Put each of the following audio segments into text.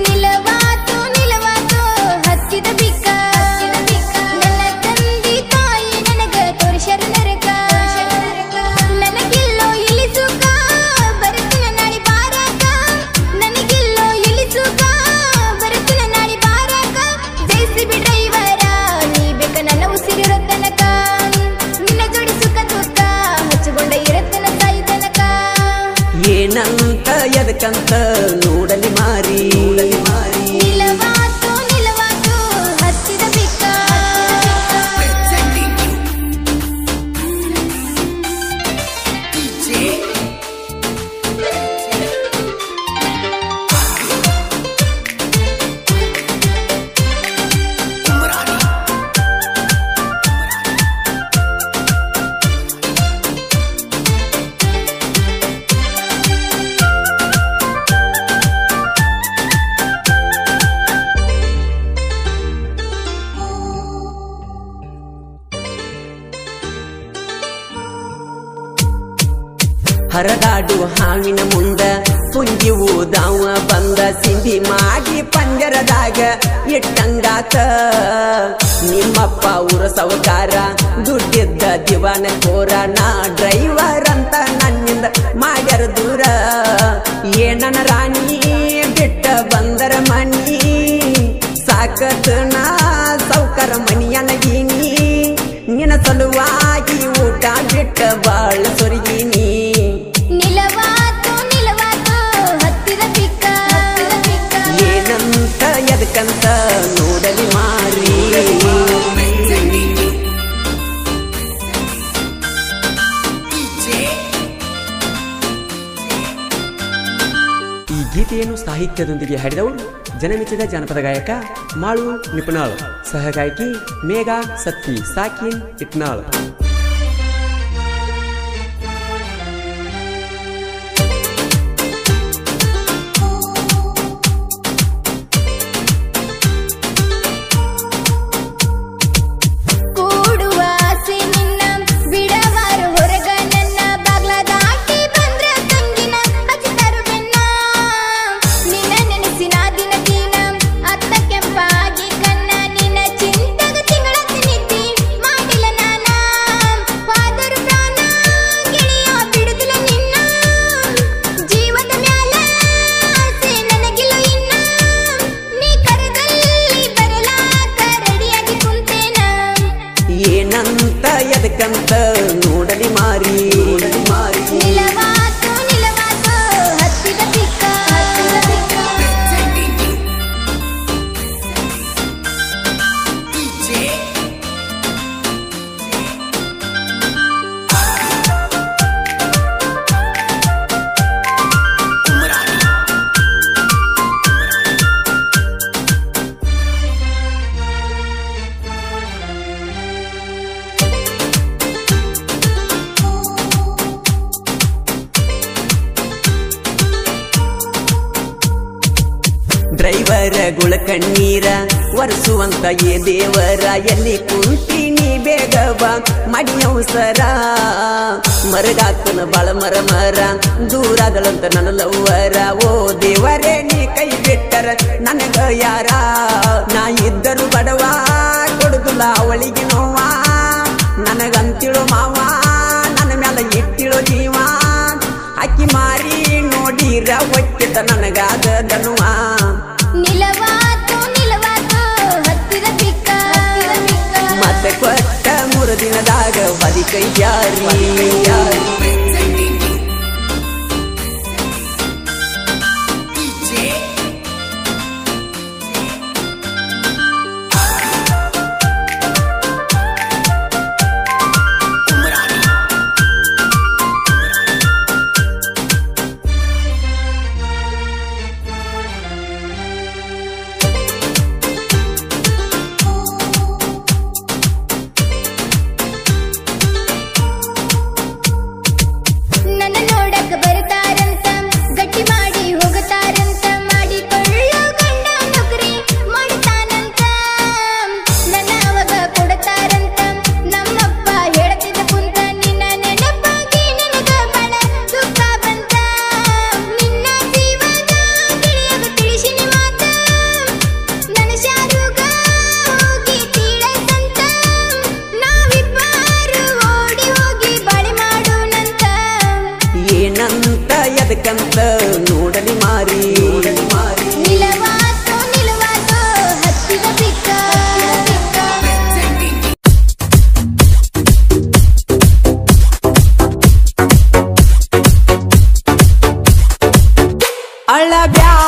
ನಿಲವಾತು ನಿಲವಾತು ಹಚ್ಚಿದ ಬಿಕ್ಕ ನನ್ನ ತಂದಿ ತಾಯಿ ನನಗ ತೋರಿಸರ ನರಕ ನನಗಿಲ್ಲೋ ಇಲ್ಲಿ ಸುಖ ಬರುತ್ತಿನ ನಾಡಿ ಬಾರಕ ನನಗಿಲ್ಲೋ ಇಲ್ಲಿ ಸುಖ ಬರುತ್ತಿನ ನಾಡಿ ಬಾರಕ ಜೈಸಿಬಿ ಡ್ರೈವರ ನೀ ಬೇಕ ನನ್ನ ಉಸಿರಿರೋ ತನಕ ನಿನ್ನ ಜೋಡಿ ಸುಖ ದುಃಖ ಹಚ್ಚಿಕೊಂಡ ಇರತ್ತನ ತಾಯಿ ತನಕ ಏನಂತ ಎದಕ್ಕಂತ ನೋಡಲಿ ಮಾರಿ ನಿಲವಾತು ನಿಲವಾತು ಹಚ್ಚಿದ ಬಿಕ್ಕ ಹರದಾಡು ಹಾವಿನ ಮುಂದ ಪುಂಜಿ ಊದಾವ ಬಂದ ಸಿಂಧಿ ಮಾಡಿ ಪಂಜರದಾಗ ಇಟ್ಟಂಗಾತ ನಿಮ್ಮಪ್ಪ ಊರ ಸವಕಾರ ದುಡ್ಡಿದ್ದ ದಿವಾನ ಕೋರ ನಾ ಡ್ರೈವರ್ ಅಂತ ನನ್ನಿಂದ ಮಾಡ್ಯಾರ ದೂರ ಏನನ ರಾಣಿ ಬಿಟ್ಟ ಬಂದರ ಮನಿ ಸಾಕತ್ ನಾ ಸೌಕರ ಮನಿಯನಗೀನಿ ನಿನ್ನ ಸಲುವಾಗಿ ಊಟ ಬಿಟ್ಟ ಬಾಳ ಸೊರಗೀನಿ ನಿಲವಾತು ನಿಲವಾತು ಹತ್ತಿದ ಬಿಕ್ಕ ಏನಂತ ಎದಕ್ಕಂತ ನೋಡಲಿ ಮಾರಿ ಈ ಗೀತೆಯನ್ನು ಸಾಹಿತ್ಯದೊಂದಿಗೆ ಹಾಡಿದವರು ಜನಮೆಚ್ಚಿದ ಜಾನಪದ ಗಾಯಕ ಮಾಳು ನಿಪುಣಾಳ್, ಸಹಗಾಯಕಿ ಮೇಘಾ ಸತ್ತಿ ಸಾಕಿನ್ ಇಟ್ನಾಳ್. ಕೂಡುವ ಆಸೆ ನಿನ್ನ ಬಿಡವಾರು ಹೊರಗ ನನ್ನ ಬಾಗ್ಲ ದಾಟಿ ಬಂದ್ರ ತಂಗಿನ ಹಚ್ಚಿದರು ಬೆನ್ನ ನಿನ್ನ ನೆನೆಸಿನ ದಿನ ದಿನ ಅತ್ತ ಕೆಂಪಾಗಿ ಕನ್ನ ನಿನ್ನ ಚಿಂತಗ ತಿಂಗಳತ್ತ ನಿದ್ದಿ ಮಾಡಿಲ್ಲ ನಾನ ಫಾದರ್ ಪ್ರಾಣ ಗೆಳೆಯ ಬಿಡುದಿಲ್ಲ ನಿನ್ನ ಜೀವದ ಮ್ಯಾಲ ಆಸೆ ನನಗಿಲ್ಲ ಇನ್ನ ನೀ ಕರೆದಲ್ಲಿ ಬರಲಾಕ ರೆಡಿಯಾಗಿ ಕುಂತೇನ ಏನಂತ ಎದಕ್ಕಂತ ನೋಡಲಿ ಮಾರಿ ನಿಲವಾತು ನಿಲವಾತು ಹತ್ತಿದ ಬಿಕ್ಕ ಡ್ರೈವರ ಗುಳ ಕಣ್ಣೀರ ಒರೆಸುವಂತ ಏ ದೇವರ ಎಲ್ಲಿ ಕುಂತೀನಿ ಬೇಗ ಬಾ ಮಡಿಯೌಸರ ಮರಗಾತನ ಬಾಳ ಮರ ಮರ ದೂರಾದಳಂತ ನನ್ನ ಲವ್ವರ ಓ ದೇವರೇ ನೀ ಕೈ ಬಿಟ್ಟರ ನನಗ ಯಾರ ನಾ ಇದ್ದರು ಬಡವ ಕೊಡುದಿಲ್ಲ ಅವಳಿಗೆ ನೋವ ನನಗಂತಿಳೋ ಮಾವ ನನ್ನ ಮ್ಯಾಲ ಇಟ್ಟಿಳೋ ಜೀವ ಅಕ್ಕಿ ಮಾರಿ ನೋಡಿರ ಒಕ್ಕಿತ ನನಗಾದ ದನುವ ನಿಲವಾತು ನಿಲವಾತು ಹತ್ತಿದ ಬಿಕ್ಕ ಮತ್ತೆ ಕೊಟ್ಟ 3 ದಿನದಾಗ ಬದಿ ಕೈ ಜಾರಿ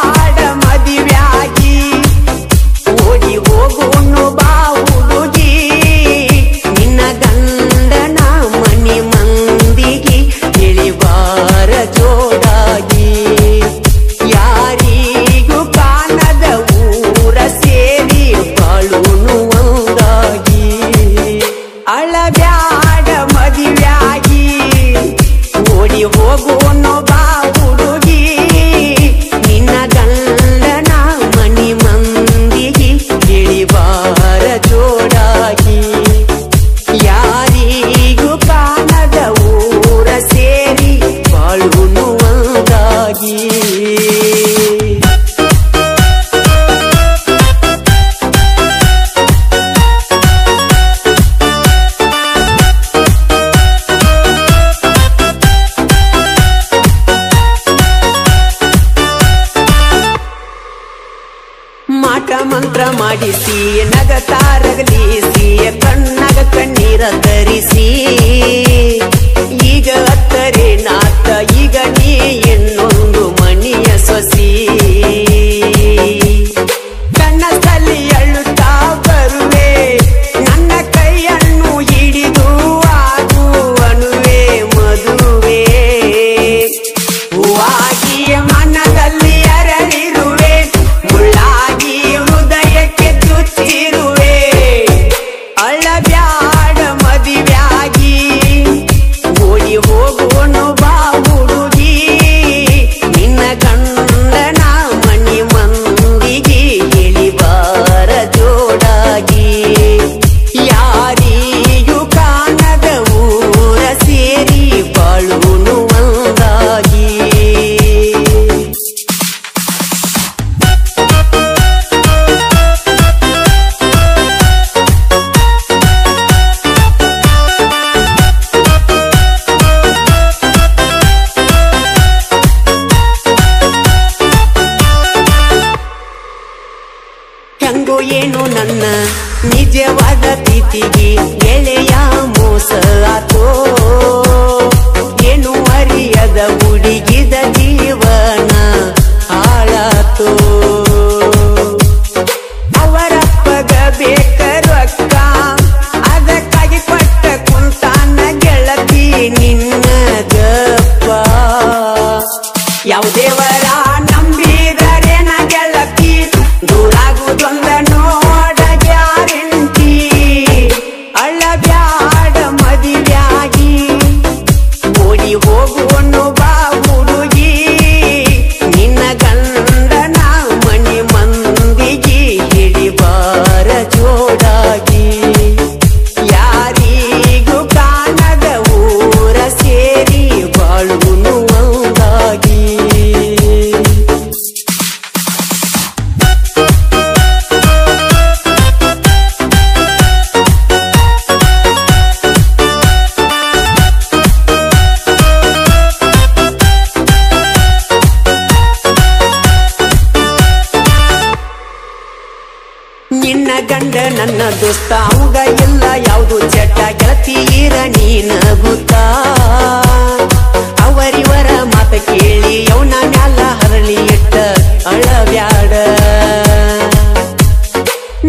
ಬ್ಯಾಡ ಮದಿವ್ಯಾಗಿ ಓಡಿ ಹೋಗುನು ಬಾ ಹುಡುಗಿ ನಿನ್ನ ಗಂಡನ ಮನಿ ಮಂದಿಗೆ ಇಳಿಬಾರ ಜೋಡಾಗಿ ಯಾರಿಗೂ ಕಾಣದ ಊರ ಸೇರಿ ಬಾಳುನು ಒಂದಾಗಿ ಅಳಬ್ಯಾಡ ಮದಿವ್ಯಾಗಿ ಓಡಿ ಹೋಗುನು ಬಾ ಹುಡುಗಿ ನಿನ್ನ ಗಂಡನ ಮನಿ ಮಂದಿಗೆ ಇಳಿಬಾರ ಜೋಡಾಗಿ ಯಾರಿಗೂ ಕಾಣದ ಊರ ಸೇರಿ ಬಾಳುನು ಒಂದಾಗಿ ಮಾಟ ಮಂತ್ರ ಮಾಡಿಸಿ ನಗತಾರಗಲಿಸಿ ಕಣ್ಣಾಗ ಕಣ್ಣೀರ ತರಿಸಿ ಈಗ ಅತ್ತರೆ ನಾತ ಈಗ ನೀ ಇನ್ನೊಂದು ಮಣಿಯ ಸೊಸಿ ಕಣ್ಣಲ್ಲಿ ಅಳುತ್ತಾ ಬರುವೆ ನನ್ನ ಕೈಯನ್ನು ಹಿಡಿದು ಆಗು ಅನುವೆ ಮದುವೆ ಹೂವಾಗಿ ಮನದಲ್ಲಿ ಅರಳಿರುವೆ ಮುಳ್ಳಾಗಿ ಹೃದಯಕ್ಕೆ ಚುಚ್ಚಿರುವೆ ಅಳಬ್ಯಾಡ ಮದಿವ್ಯಾಗಿ ಓಡಿ ಹೋಗುವನು ಬಾ ಹುಡುಗಿ ನಿನ್ನ ಗಂಡನ ಮನಿ ಮಂದಿಗೆ ಇಳಿಬಾರ ಜೋಡಾಗಿ ಯಾರಿಗೂ ಕಾಣದ ಊರ ಸೇರಿ ಬಾಳುನು ಒಂದಾಗಿ ಹೆಂಗೋ ಏನು ನನ್ನ ನಿಜವಾದ ಪ್ರೀತಿಗೆ ಗೆಳೆಯ ಮೋಸ ಆತೋ ಏನು ಅರಿಯದ ಹುಡುಗಿದ ಜೀವನ ಹಾಳಾತೋ ಅವರಪ್ಪಗ ಬೇಕ ರೊಕ್ಕ ಅದಕ್ಕಾಗಿ ಪಟ್ಟ ಕುಂತಾನ ಗೆಳತಿ ನಿನ್ನ ಗಪ್ಪ ಯಾವ ದೇವರ ನಂಬಿದರೇನ ಗೆಳತಿ ದೂರಾಗುದೊಂದ ನೋಡ ಗ್ಯಾರಂಟಿ ಅಳಬ್ಯಾಡ ಮದಿವ್ಯಾಗಿ ಓಡಿ ಹೋಗುವನು ಬಾ ಹುಡುಗಿ ನಿನ್ನ ಗಂಡನ ಮನಿ ಮಂದಿಗೆ ಇಳಿಬಾರ ಜೋಡಾಗಿ ಯಾರಿಗೂ ಕಾಣದ ಊರ ಸೇರಿ ಬಾಳುನು ಒಂದಾಗಿ ನಿನ್ನ ಗಂಡ ನನ್ನ ದೋಸ್ತ ಅವಂಗ ಎಲ್ಲ ಯಾವುದು ಚಟ ಗೆಳತಿ ಇರ ನೀನ ಗೊತ್ತ ಅವರಿವರ ಮಾತ ಕೇಳಿ ಅವನ ಮ್ಯಾಲ ಹರಳಿ ಇಟ್ಟ ಅಳಬ್ಯಾಡ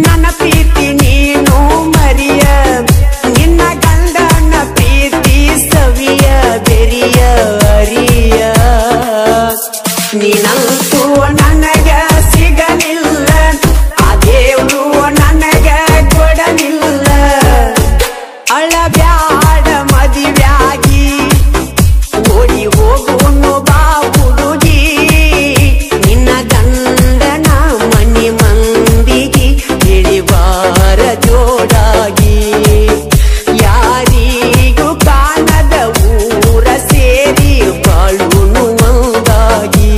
ನನ್ನ ಪ್ರೀತಿ ನೀನು ಮರಿಯ ನಿನ್ನ ಗಂಡನ ಪ್ರೀತಿ ಸವಿಯ ಬೆರಿಯ ಅರಿಯ ನೀನಂತೂ ನನಗ ಸಿಗಲಿಲ್ಲ ಆ ದೇವ್ರು ನನಗ ಕೊಡಲಿಲ್ಲ ಅಳಬ್ಯಾಡ ಮದಿವ್ಯಾಗಿ ಓಡಿ ಹೋಗುವನು ಬಾ ಹುಡುಗಿ ನಿನ್ನ ಗಂಡನ ಮನಿ ಮಂದಿಗೆ ಇಳಿಬಾರ ಜೋಡಾಗಿ ಯಾರಿಗೂ ಕಾಣದ ಊರ ಸೇರಿ ಬಾಳುನು ಒಂದಾಗಿ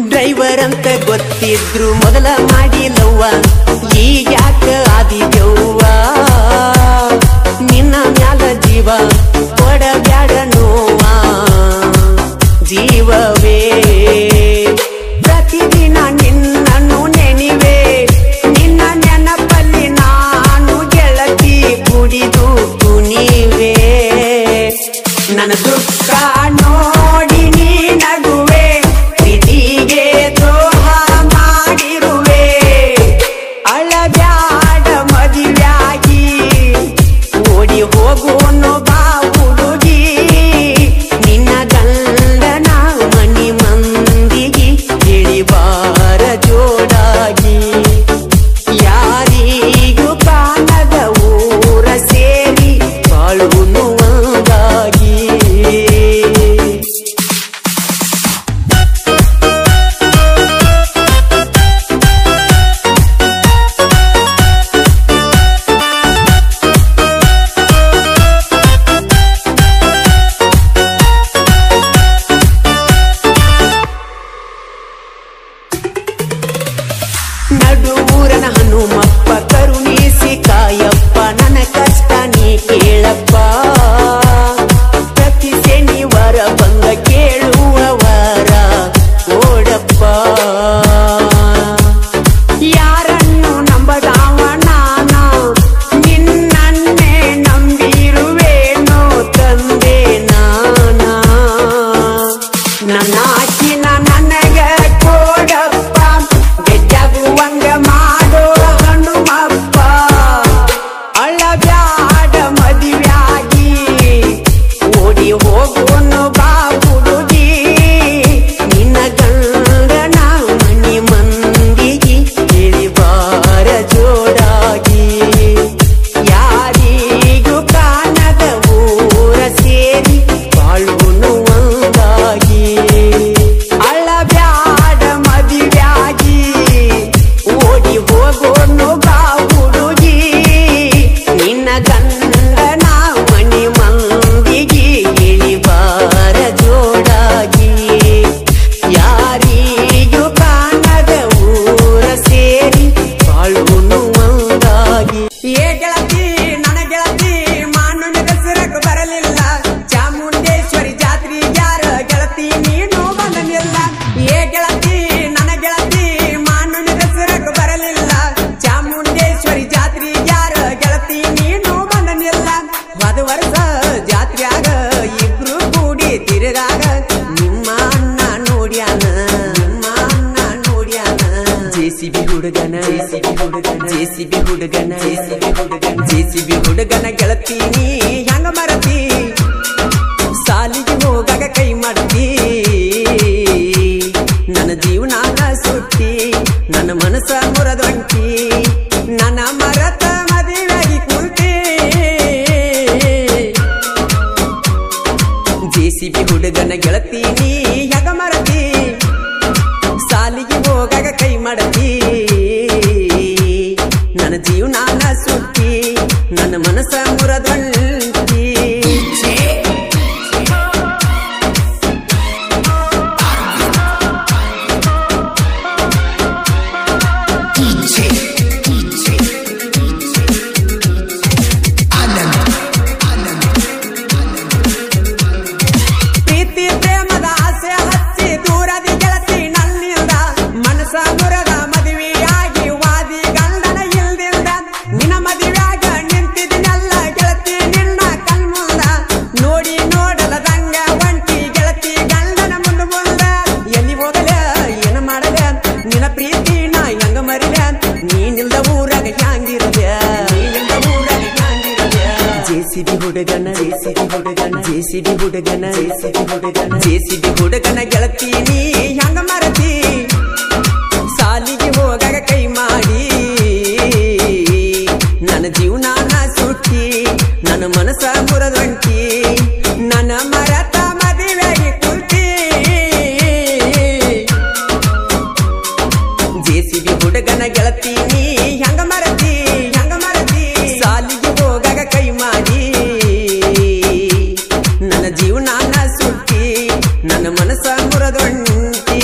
ಡ್ರೈವರ್ ಅಂತ ಗೊತ್ತಿದ್ರು ಮೊದಲ ಮಾಡಿಲ್ಲವ್ವ ಈಗ್ಯಾಕ ಆದಿದೆವ್ವ ನಿನ್ನ ಮ್ಯಾಲ ಜೀವ ಕೊಡಬ್ಯಾಡ ನೋವ ಜೀವವೇ ಪ್ರತಿದಿನ ನಿನ್ನನ್ನು ನೆನಿವೆ ನಿನ್ನ ನೆನಪಲ್ಲಿ ನಾನು ಗೆಳತಿ ಕುಡಿದು ಕುಣಿವೆ ನನ್ನ ದುಃಖ ನೋಡಿ ನೀ ನಗುವೆ ಪ್ರೀತಿಗೆ ದ್ರೋಹ ಮಾಡಿರುವೆ ಅಳಬ್ಯಾಡ ಮದುವೆಯಾಗಿ ಓಡಿ ಹೋಗೋನು ಬಾ ಹುಡುಗಿ ನಿನ್ನ ಗಂಡನ ಮನಿ ಮಂದಿಗೆ ತಿಳಿಬಾರ ಜೋಡಾಗಿ ಯಾರಿಗೂ ಕಾಣದ ಊರ ಸೇರಿ ಬಾಳುನು ಒಂದಾಗಿ ನಡುವೂರನ ಹನುಮಪ್ಪ ಕರುಣಿಸಿ ಕಾಯಪ್ಪ ನನ್ನ ಕಷ್ಟ ನೀ ಕೇಳಪ್ಪ ಪ್ರತಿ ಶನಿವಾರ ಬಂದ ಕೇಳುವವರ ಓಡಪ್ಪ ಯಾರನ್ನು ನಂಬದಾವ ನಾನ ನಿನ್ನನ್ನೇ ನಂಬಿರುವೇನೋ ತಂದೆ ನಾನ ನನ್ನ ಅಕ್ಕಿನ ನನಗ ಕೊಡಪ್ಪ ಗೆಜ್ಜಾಗುವಂಗ ಮಾಡೋ ಹನುಮಪ್ಪ ಅಳಬ್ಯಾಡ ಮದುವೆಯಾಗಿ ಓಡಿ ಹೋಗೋನು ಬಾ ಹುಡುಗಿ ನಿನ್ನ ಗಂಡನ ಮನಿ ಮಂದಿಗೆ ತಿಳಿಬಾರ ಜೋಡಾಗಿ ಯಾರಿಗೂ ಕಾಣದ ಊರ ಸೇರಿ ಬಾಳುನು ಒಂದಾಗಿ ಅಳಬ್ಯಾಡ ಮದುವೆಯಾಗಿ ಓಡಿ ಹೋಗೋನು ಬಾ ಹುಡುಗಿ ನಿನ್ನ ಗಂಡನ ಮನಿ ಮಂದಿಗೆ ಇಳಿಬಾರ ಜೋಡಾಗಿ ಯಾರಿಗೂ ಕಾಣದ ಊರ ಸೇರಿ ಬಾಳುನು ಒಂದಾಗಿ ಏ ಗೆಳತಿ ನನ್ನ ಗೆಳತಿ ಮಾನುನ ದಸರಕ್ ಬರಲಿಲ್ಲ ಚಾಮುಂಡೇಶ್ವರಿ ಜಾತ್ರೆ ಯಾರ ಗೆಳತಿ ನೀನು ಬಂದನಿಲ್ಲ ಏ ಗೆಳತಿ ನನ್ನ ಗೆಳತಿ ಮಾನುನ ದಸರಕ್ ಬರಲಿಲ್ಲ ಚಾಮುಂಡೇಶ್ವರಿ ಜಾತ್ರೆ ಯಾರ ಗೆಳತಿ ನೀನು ಬಂದನಿಲ್ಲ ಹೋದ ವರ್ಷ ಜಾತ್ರ್ಯಾಗ ಇಬ್ರು ಕೂಡಿ ತಿರುಗಾಗ ನಿಮ್ಮ ಅಣ್ಣ ನೋಡ್ಯಾನ ಜೆಸಿಬಿ ಹುಡುಗನ ಗೆಳತಿ ನೀ ಹೆಂಗ ಮರತಿ ಸಾಲಿಗೆ ಹೋಗಾಗ ಕೈ ಮಾಡ್ತಿ ನನ್ನ ಜೀವನಾನ ಸುಟ್ಟಿ ನನ್ನ ಮನಸ್ಸ ಮುರದೊಂಟಿ ನನ್ನ ಮರತ ಮದುವೆಯಾಗಿ ಕುಂತಿ ಜೆಸಿಬಿ ಹುಡುಗನ ಗೆಳತಿ ನೀ ಹೆಂಗ ಮರತಿ ಸಾಲಿಗೆ ಹೋಗಾಗ ಕೈ ಮಾಡತಿ ನನ್ನ ಜೀವನಾನ ಸುಟ್ಟಿ ನನ್ನ ಮನಸ್ಸ ಮುರದೊಂಟಿ ಪ್ರೀತಿ ಪ್ರೇಮದ ಆಸೆ ಹಚ್ಚಿ ದೂರದಿ ಗೆಳತಿ ನನ್ನಿಂದ ಮನಸ್ಸ ಮುರದ ಮದುವೆಯಾಗಿ ವಾದಿ ಗಂಡನ ಇಲ್ದಿಂದ ನಿನ್ನ ಮದುವೆಯಾಗ ನಿಂತಿದ್ದನೆಲ್ಲ ಗೆಳತಿ ನಿನ್ನ ಕಣ್ಮುಂದ ನೋಡಿ ನೋಡಲದಂಗ ಒಂಟಿ ಗೆಳತಿ ಗಂಡನ ಮುಂದ ಎಲ್ಲಿ ಹೋಗಲ ಏನ ಮಾಡಲ ನಿನ್ನ ಪ್ರೀತಿ ನಾ ಹೆಂಗ ಮರಿಲ ನೀನಿಲ್ದ ಊರಾಗ ಹ್ಯಾಂಗಿರಲ ಜೆಸಿಬಿ ಹುಡುಗನ ಗೆಳತಿ ನೀ ಹೆಂಗ ಮರತಿ ಸಾಲಿಗೆ ಹೋಗಾಗ ಕೈ ಮಾಡಿ ನನ್ನ ಜೀವನಾನ ಸುಟ್ಟಿ ನನ್ನ ಮನಸ್ಸ ಮುರದೊಂಟಿ ನನ್ನ ಮರತ ಮದುವೆಯಾಗಿ ಕುಂತಿ ಜೆಸಿಬಿ ಹುಡುಗನ ಗೆಳತಿ ನೀ ಹೆಂಗ ಮರತಿ ಸಾಲಿಗೆ ಹೋಗಾಗ ಕೈ ಮಾಡಿ ನನ್ನ ಜೀವನಾನ ಸುಟ್ಟಿ ನನ್ನ ಮನಸ್ಸ ಮುರದೊಂಟಿ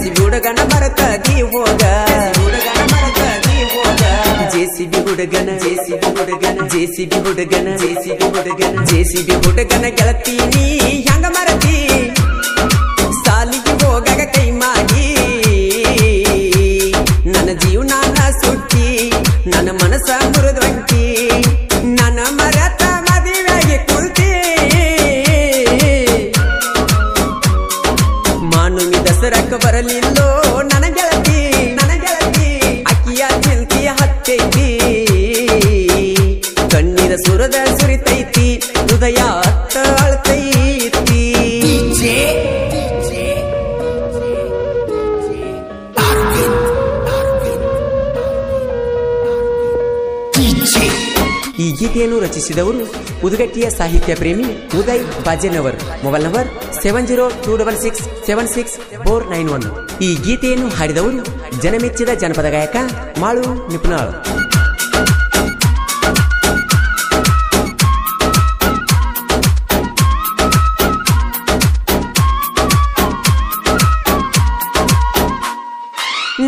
ಜೆಸಿಬಿ ಹುಡುಗನ ಬರ್ತದಿ ಹೋಗ ಹುಡುಗನ ಬರ್ತದಿ ಹೋಗ ಜೆಸಿಬಿ ಹುಡುಗನ ಜೆಸಿಬಿ ಹುಡುಗನ ಜೆಸಿಬಿ ಹುಡುಗನ ಜೆಸಿಬಿ ಹುಡುಗನ ಜೆಸಿಬಿ ಹುಡುಗನ ಗೆಳತೀನಿ ಹೆಂಗ ಮರತಿ ಸಾಲಿಗೆ ಹೋಗಾಗ ಕೈ ಮಾಡಿ ನನ್ನ ಜೀವನ ಸುಟ್ಟಿ ನನ್ನ ಮನಸ್ಸ ಮುರಿದ್ವಂಟಿ ನನ್ನ ಮರತ ಮದುವೆಗೆ ಕುಳ್ತಿ ಮಾನುಮಿ ದಸರಕ್ಕ ಬರಲಿಲ್ಲೋ ನನ್ನ ಗೆಳತಿ ಅಕ್ಕಿಯ ಚಿಂತಿಯ ಹತ್ತೈತಿ ಕಣ್ಣೀರ ಸುರದ ಸುರಿತೈತಿ ಹೃದಯ ಅತ್ತ ಅಳ್ತೈತಿ ಈ ಗೀತೆಯನ್ನು ರಚಿಸಿದವರು ಉದಗಟ್ಟಿಯ ಸಾಹಿತ್ಯ ಪ್ರೇಮಿ ಉದಯ್ ಬಾಜೆನವರ್. Mobile number 7026676491. ಈ ಗೀತೆಯನ್ನು ಹಾಡಿದವರು ಜನಮೆಚ್ಚಿದ ಜನಪದ ಗಾಯಕ ಮಾಳು ನಿಪುಣಾಳ್.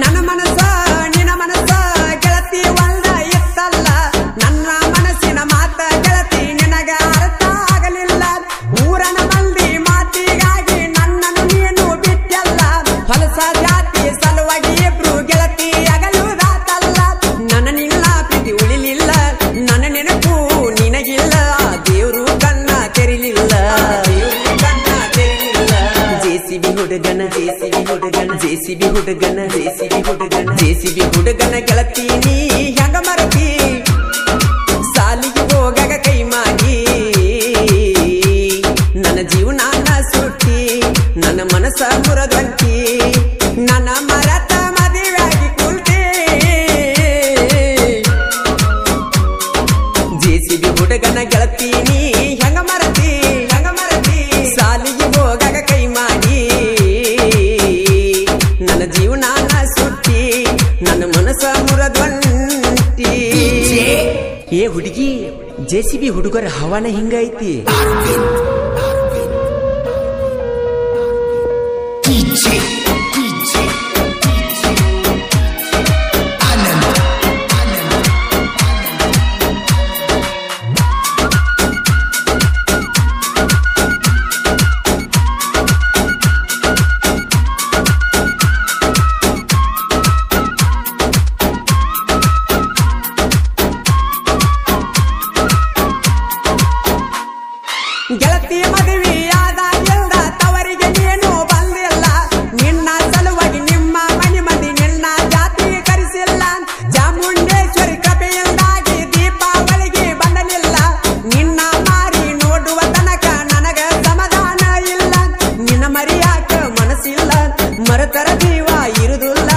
ನನ್ನ ಮನಸ್ಸ ನಿನ್ನ ಮನಸ್ಸ ಗೆಳತಿ ಒಂದ ಇತ್ತಲ್ಲ ನನ್ನ ಮನಸ್ಸಿನ ಮಾತ ಗೆಳತಿ ನಿನಗ ಅರ್ಥ ಆಗಲಿಲ್ಲ ಊರನ ಮಂದಿ ಮಾತಿಗಾಗಿ ನನ್ನನ್ನು ನೀನು ಬಿಟ್ಟಲ್ಲ ಹೊಲಸ ಜಾತಿ ಸಲುವಾಗಿ ಇಬ್ರು ಗೆಳತಿ ಆಗಲುದಾತಲ್ಲ ನನ್ನ ನಿನ್ನ ಪ್ರೀತಿ ಉಳಿಲಿಲ್ಲ ನನ್ನ ನೆನಪು ನಿನಗಿಲ್ಲ ದೇವ್ರು ಕಣ್ಣ ತೆರಿಲಿಲ್ಲ ಜೆಸಿಬಿ ಹುಡುಗನ ಜೆಸಿಬಿ ಹುಡುಗನ ಜೆಸಿಬಿ ಹುಡುಗನ ಜೆಸಿಬಿ ಹುಡುಗನ ಜೆಸಿಬಿ ಹುಡುಗನ ಗೆಳತೀನಿ ಹೆಂಗ ಮರತಿ ಸಾಲಿಗೆ ಹೋಗಾಗ ಕೈ ಮಾಡಿ ನನ್ನ ಜೀವನ ಸುಟ್ಟಿ ನನ್ನ ಮನಸ್ಸ ಮುರದಂಟಿ ನನ್ನ ಮರತ ಮದುವೆಯಾಗಿ ಕುಳ್ತಿ ಜೆಸಿಬಿ ಹುಡುಗನ ಗೆಳತೀನಿ ಹೆಂಗ ಮರತಿ ಸಾಲಿಗೆ ಹೋಗಾಗ ಕೈ ಮಾಡಿ ನನ್ನ ಜೀವನ ಸುಟ್ಟಿ ನನ್ನ ಮನಸ್ಸ ಮುರದ್ವಂಟಿ. ಏ ಹುಡುಗಿ ಜೆಸಿಬಿ ಹುಡುಗರ ಹವಾನ ಹಿಂಗೈತಿ. ಗೆಳತಿ ಮದುವೆಯಾದಾಗಿಂದ ತವರಿಗೆ ನೀನು ಬಂದಿಲ್ಲ ನಿನ್ನ ಸಲುವಾಗಿ ನಿಮ್ಮ ಮನೆ ಮಂದಿ ನಿನ್ನ ಜಾತಿಗೆ ಕರೆಸಿಲ್ಲ ಚಾಮುಂಡೇಶ್ವರಿ ಕೃಪೆಯಿಂದಾಗಿ ದೀಪಾವಳಿಗೆ ಬಂದಲಿಲ್ಲ ನಿನ್ನ ಮಾರಿ ನೋಡುವ ತನಕ ನನಗ ಸಮಾಧಾನ ಇಲ್ಲ ನಿನ್ನ ಮರಿಯಾಕ ಮನಸ್ಸಿಲ್ಲ ಮರತರ ಜೀವ ಇರುವುದಿಲ್ಲ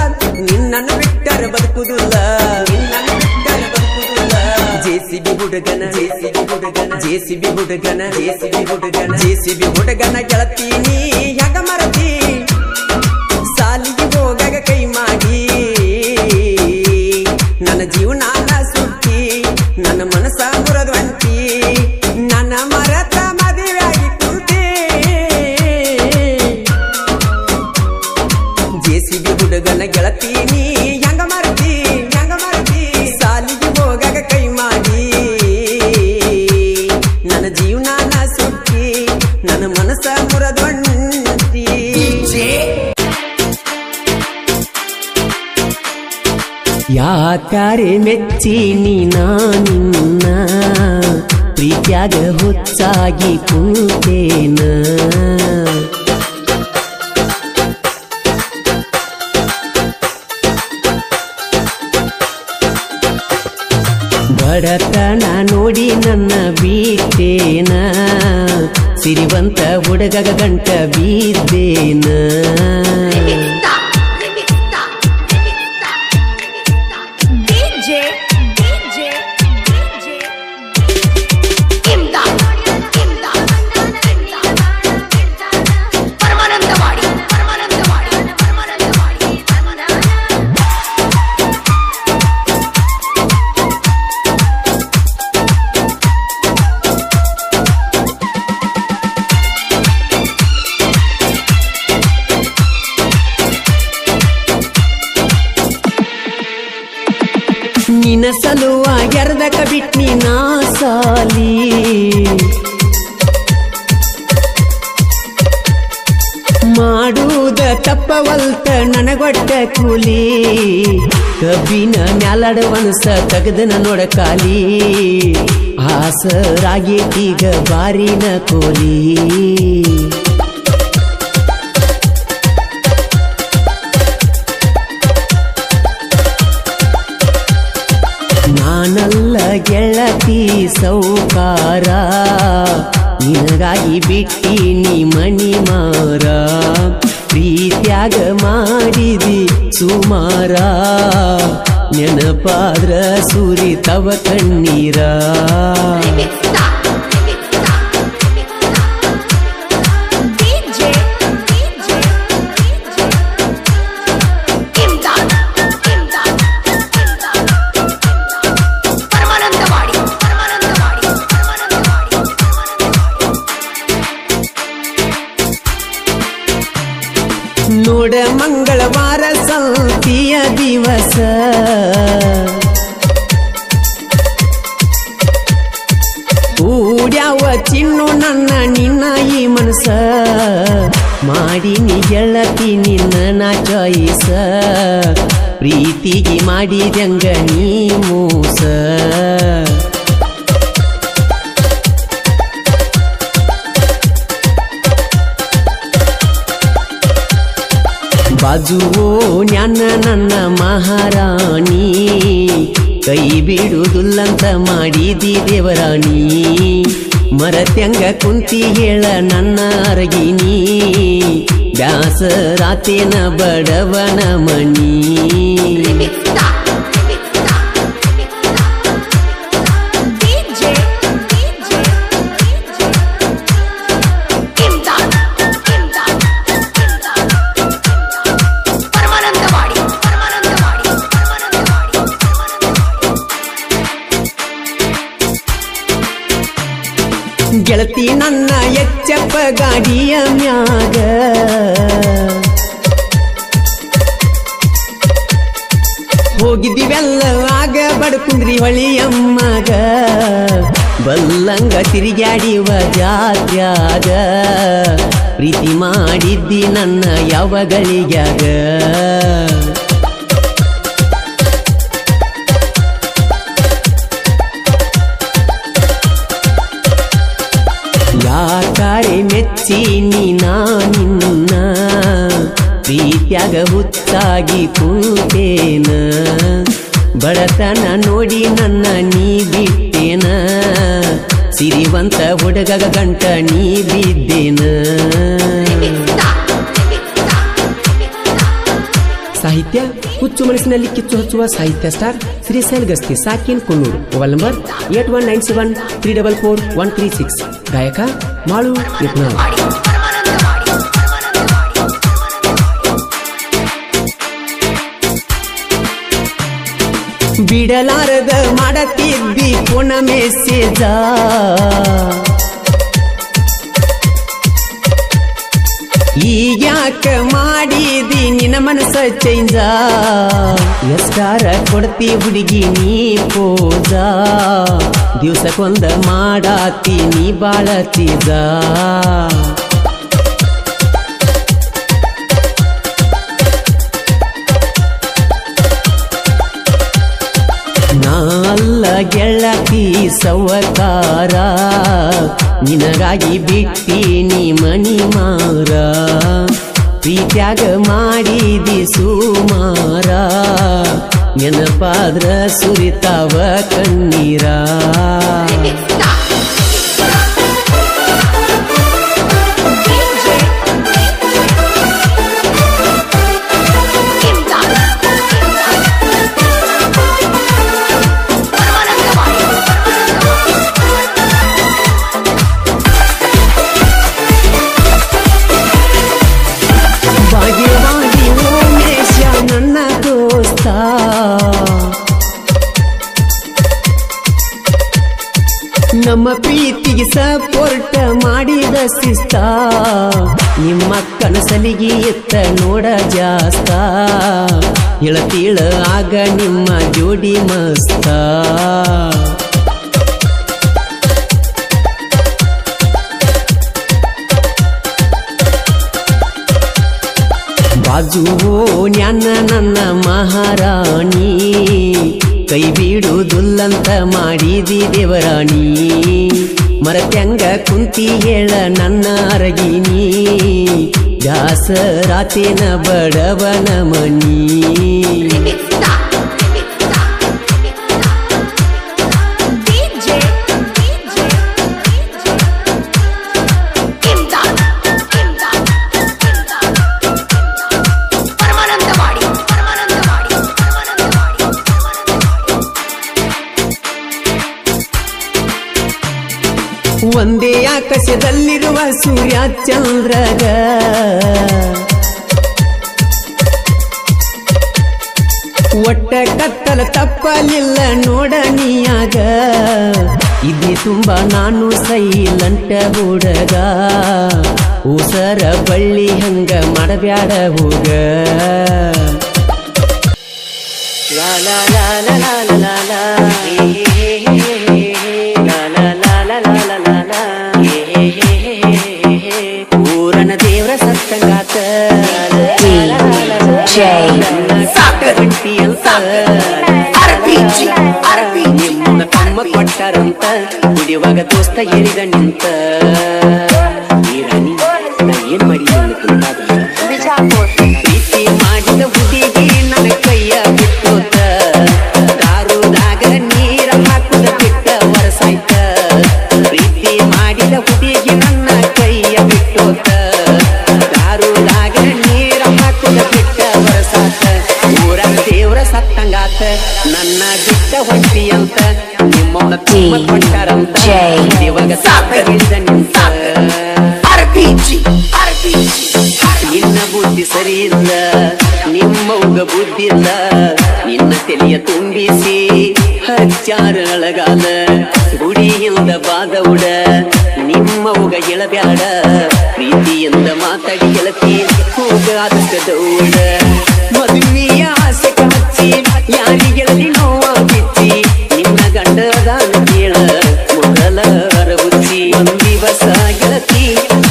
ನಿನ್ನನ್ನು ಬಿಟ್ಟರೆ ಬದುಕುವುದಿಲ್ಲ ಜೆಸಿಬಿ ಹುಡುಗನ ಜೆಸಿಬಿ ಹುಡುಗನ ಜೆಸಿಬಿ ಹುಡುಗನ ಜೆಸಿಬಿ ಹುಡುಗನ ಜೆಸಿಬಿ ಹುಡುಗನ ಗೆಳತೀನಿ ಹೆಂಗ ಮರತಿ ಸಾಲಿಗೆ ಹೋಗಾಗ ಕೈ ಮಾಡಿ ನನ್ನ ಜೀವನ ಸುಟ್ಟಿ ನನ್ನ ಮನಸ್ಸ ಮುರದ್ವಂಟಿ ನನ್ನ ಮರತ ಮದುವೆಯಾಗಿ ಕುಳ್ತಿ ಜೆಸಿಬಿ ಹುಡುಗನ ಗೆಳತೀನಿ ಹೆಂಗ ಮರತಿ ಸಾಲಿಗೆ ಹೋಗಾಗ ಕೈ ಮಾಡಿ ನನ್ನ ಜೀವನ ಸುಟ್ಟಿ ನನ್ನ ಮನಸ್ಸ ಮುರದ್ವಂಟಿ. ಯಾಕಾರೆ ಮೆಚ್ಚಿನಿ ನಾನಿನ್ನ ಪ್ರೀತ್ಯಾಗ ಹುಚ್ಚಾಗಿ ಕೂತೇನ ಬಡತನ ನೋಡಿ ನನ್ನ ಬೀಟೇನ ಸಿರಿವಂತ ಹುಡುಗಗ ಗಂಟ ಬಿದ್ದೇನ ನಿನ್ನ ಸಲುವಾಗಿ ಅರ್ಧಕ ಬಿಟ್ನಿ ನಾ ಸಾಲಿ ಮಾಡುವುದ ತಪ್ಪವಲ್ತ ನನಗೊಟ್ಟ ಕೂಲಿ ಕಬ್ಬಿನ ಮ್ಯಾಲಡವನಸ ತಗದನ ನೋಡ ಕಾಲಿ ಆಸರಾಗೇತೀಗ ಬಾರಿನ ಕೋಲಿ ನಾನಲ್ಲ ಗೆಳತಿ ಸೌಕಾರ ನಿನಗಾಗಿ ಬಿಟ್ಟಿನಿ ಮಣಿ ಮಾರ ಪ್ರೀತ್ಯಾಗ ಮಾಡಿದಿ ಸುಮಾರ ನೆನಪಾದ್ರ ಸುರಿತವ ಕಣ್ಣೀರ ನೋಡ ಮಂಗಳವಾರ ಸಂತಿಯ ದಿವಸ ಕೂಡ್ಯಾವ ಚಿನ್ನು ನನ್ನ ನಿನ್ನ ಈ ಮನಸ ಮಾಡಿನಿ ಗೆಳತಿ ನಿನ್ನ ನಾ ಚಾಯಿಸ ಪ್ರೀತಿಗೆ ಮಾಡಿದಂಗ ನೀ ಮೋಸ ಬಾಜುವೋ ನ್ಯಾನ ನನ್ನ ಮಹಾರಾಣಿ ಕೈ ಬಿಡುವುದಿಲ್ಲಂತ ಮಾಡಿದಿ ದೇವರಾಣಿ ಮರತ್ಯಂಗ ಕುಂತಿ ಹೇಳ ನನ್ನ ಅರಗಿನಿ ಬ್ಯಾಸರಾತೇನ ಬಡವನ ಮಣಿ ಗೆಳತಿ ನನ್ನ ಎಚ್ಚಪ್ಪ ಗಾಡಿಯ ಮ್ಯಾಗ ಹೋಗಿದ್ದೀವೆಲ್ಲ ಆಗ ಬಡ್ಕುಂದ್ರಿ ಹೊಳಿಯಮ್ಮಗ ಬಲ್ಲಂಗ ತಿರುಗಾಡಿವ ಜಾತ್ಯಾಗ ಪ್ರೀತಿ ಮಾಡಿದ್ದಿ ನನ್ನ ಯಾವಗಳಿಗ್ಯಾಗ ಯಾಕಾರೆ ಮೆಚ್ಚಿನಿ ನಿನ್ನ ಪ್ರೀತ್ಯಾಗ ಹುಚ್ಚಾಗಿ ಕೂತೇನ ಬಡತನ ನೋಡಿ ನನ್ನ ನೀ ಬಿಟ್ಟೇನ ಸಿರಿವಂತ ಹುಡುಗಗ ಗಂಟ ನೀ ಬಿದ್ದೇನ ಸಾಹಿತ್ಯ ಹುಚ್ಚು ಮನಸ್ಸಿನಲ್ಲಿ ಕಿಚ್ಚು ಹಚ್ಚುವ ಸಾಹಿತ್ಯ ಸ್ಟಾರ್ ಶ್ರೀಶೈಲ್ ಗಸ್ತಿ ಸಾಕಿನ್ ಕುನ್ನೂರು ಮೊಬೈಲ್ ನಂಬರ್ 8197344136 ಗಾಯಕ ಮಾಳು ಯತ್ನಾಳ್ ಬಿಡಲಾರದ ಮಾಡತಿದ್ದಿ ಪುನ ಮೆಸೇಜ ಈಗ್ಯಾಕ ಮಾಡಿದಿ ನಿನ್ನ ಮನಸ್ಸ ಚೇಂಜ ಎಷ್ಟಾರ ಕೊಡ್ತಿ ಹುಡುಗಿ ನೀ ಪೋಜ ದಿವ್ಸಕ್ಕೊಂದ ಮಾಡಾತಿ ನೀ ಬಾಳ ಚೀಜ ನಾಲ್ಲ ಗೆಳತಿ ಸೌಕಾರ ನಿನಗಾಗಿ ಬಿಟ್ಟಿನಿ ಮಣಿ ಮಾರ ಪ್ರೀತ್ಯಾಗ ಮಾಡಿದಿ ಸುಮಾರ ನೆನಪಾದ್ರ ಸುರಿತಾವ ಕಣ್ಣೀರ ನಮ್ಮ ಪ್ರೀತಿಗೆ ಸಪೋರ್ಟ್ ಮಾಡಿದ ಶಿಸ್ತ ನಿಮ್ಮ ಕನಸಲಿಗೆ ಎತ್ತ ನೋಡ ಜಾಸ್ತ ಇಳತೀಳ ಆಗ ನಿಮ್ಮ ಜೋಡಿ ಮಸ್ತ ಬಾಜುವೋ ನ್ಯಾನ ನನ್ನ ಮಹಾರಾಣಿ ಕೈ ಬಿಡುವುದಿಲ್ಲಂತ ಮಾಡಿದಿ ದೇವರಾಣಿ ಮರತ್ಯಂಗ ಕುಂತಿ ಹೇಳ ನನ್ನ ಅರಗಿನಿ ದಾಸರಾತೇನ ಬಡವನ ಮನಿ ಒಂದೇ ಆಕಾಶದಲ್ಲಿರುವ ಸೂರ್ಯ ಚಂದ್ರಗ ಒಟ್ಟ ಕತ್ತಲ ತಪ್ಪಲಿಲ್ಲ ನೋಡನಿಯಾಗ ಇದ್ದಿ ತುಂಬ ನಾನು ಸೈಲೆಂಟ್ ಹುಡುಗ ಉಸರ ಬಳ್ಳಿ ಹಂಗ ಮಾಡಬ್ಯಾಡ ಹೋಗ ಲಾ ಲಾ ಲಾ ಲಾ ಲಾ ಲಾ ಪೂರನ ದೇವ್ರ ಸತ್ತಂಗಾತ ನಿಮ್ಮನ್ನ ತಮ್ಮ ಕೊಟ್ಟಾರಂತ ಕುಡಿಯುವಾಗ ದೋಸ್ತ ಎರಿದ ನಿಂತ ರಾಣಿ ನಾ ಏನ್ ಮಾಡಿದ ಪ್ರೀತಿ ಮಾಡಿದ ಹುಡುಗಿ ನನ್ನ ಕೈಯ ಬಿಟ್ಟೋತ ದಾರುದಾಗ ನೀರ ಹಾಕುದ ಬಿಟ್ಟ ವರಸಾಯ್ತ ಪ್ರೀತಿ ಮಾಡಿದ ಹುಡುಗಿ ನನ್ನ ಕೈಯ ಬಿಟ್ಟೋತ ದಾರುದಾಗ ನೀರ ಹಾಕುದ ಬಿಟ್ಟ ವರಸಾತ ಊರನ ದೇವ್ರ ಸತ್ತಂಗಾತ ನನ್ನ ಬಿಟ್ಟ ಹೊಂಟಿ ಅಂತ ನಿಮ್ಮವನ ತುಂಬ ಕೊಟ್ಟಾರಂತ ಇವಾಗ ಸಾಕಿದ ನಿಂತ ನಿನ್ನ ಬುದ್ಧಿ ಸರಿ ಇಲ್ಲ ನಿಮ್ಮವ್ಗ ಬುದ್ಧಿ ಇಲ್ಲ ನಿನ್ನ ತಲೆಯ ತುಂಬಿಸಿ ಹಚ್ಚಾರ ಅಳಗಾಲ ಗುಡಿಯಿಂದ ಬಾದವುಡ ನಿಮ್ಮವ್ಗ ಎಳಬ್ಯಾಡ ಪ್ರೀತಿಯಿಂದ ಮಾತಾಡಿ ಗೆಳತಿ ಹೋಗ ಅದಕ್ಕ ದೌಡ ಮದುವೆಯ ಆಸೆ ಹಚ್ಚಿ ಯಾರಿಗೆಳದಿ ನೋವ ಬಿಚ್ಚಿ ನಿನ್ನ ಗಂಡದಾನ ಕೇಳ ಮೊದಲ ಅರಬುಚ್ಚಿ ಒಂದ್ ದಿವಸ ಗೆಳತಿ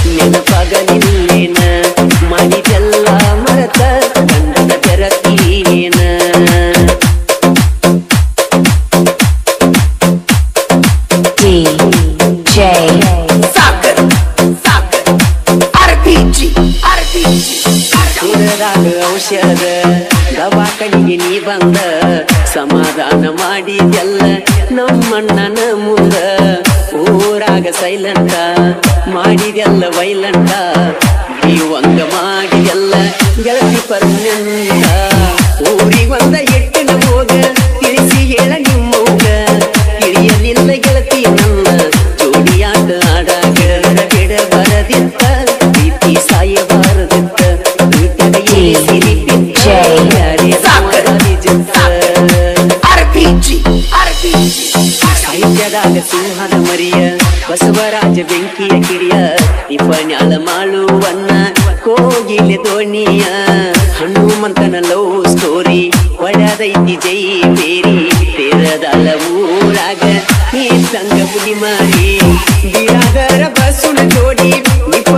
ನೆನಪಾಗಲಿಲ್ಲೇನ ಮಾಡಿದೆಲ್ಲ ಮರತ ಗಂಡನ ಬೆರತೀನ ಸುರರಾಗ ಔಷಧ ದವಾಖಾನಿಗೆ ನೀ ಬಂದ ಸಮಾಧಾನ ಮಾಡಿದೆಲ್ಲ ನಮ್ಮಣ್ಣನ ಮುಂದ ಊರಾಗ ಸೈಲೆಂಟ ಮಾಡಿದೆಲ್ಲ ವೈಲೆಂಟ ನೀವಂಗ ಮಾಡಿದೆಲ್ಲ ಗೆಳತಿ ಪರ್ಮನೆಂಟ ಊರಿಗೊಂದ ಎಟ್ಟಿನ ಹೋಗ ತಿಳಿಸಿ ಹೇಳ ನಿಮ್ಮವ್ಗ ತಿಳಿಯಲಿಲ್ಲ ಗೆಳತಿ ನನ್ನ ಜೋಡಿಯಾಟ ಆಡಾಗ ಬಿಡ ಬರದಿತ್ತ ಪ್ರೀತಿ ಸಾಯಬಾರದಿತ್ತ ಸಾಹಿತ್ಯದಾಗ ಸಿಂಹದ ಮರಿಯ ಬಸವರಾಜ ಬೆಂಕಿಯ ಕಿಡಿಯ ನಿಪನ್ಯಾಳ ಮಾಳುವನ್ನ ಕೋಗಿಲೆ ದೋಣಿಯ ಹನುಮಂತನ ಲವ್ ಸ್ಟೋರಿ ಒಡದೈತಿ ಜೈ ಬೇರಿ ತೇರದಾಳ ಊರಾಗ ನೀ ಸಂಗ ಪುಡಿ ಮಾರಿ ಬಿರಾದರ ಬಸುನ ಜೋಡಿ ನಿಪ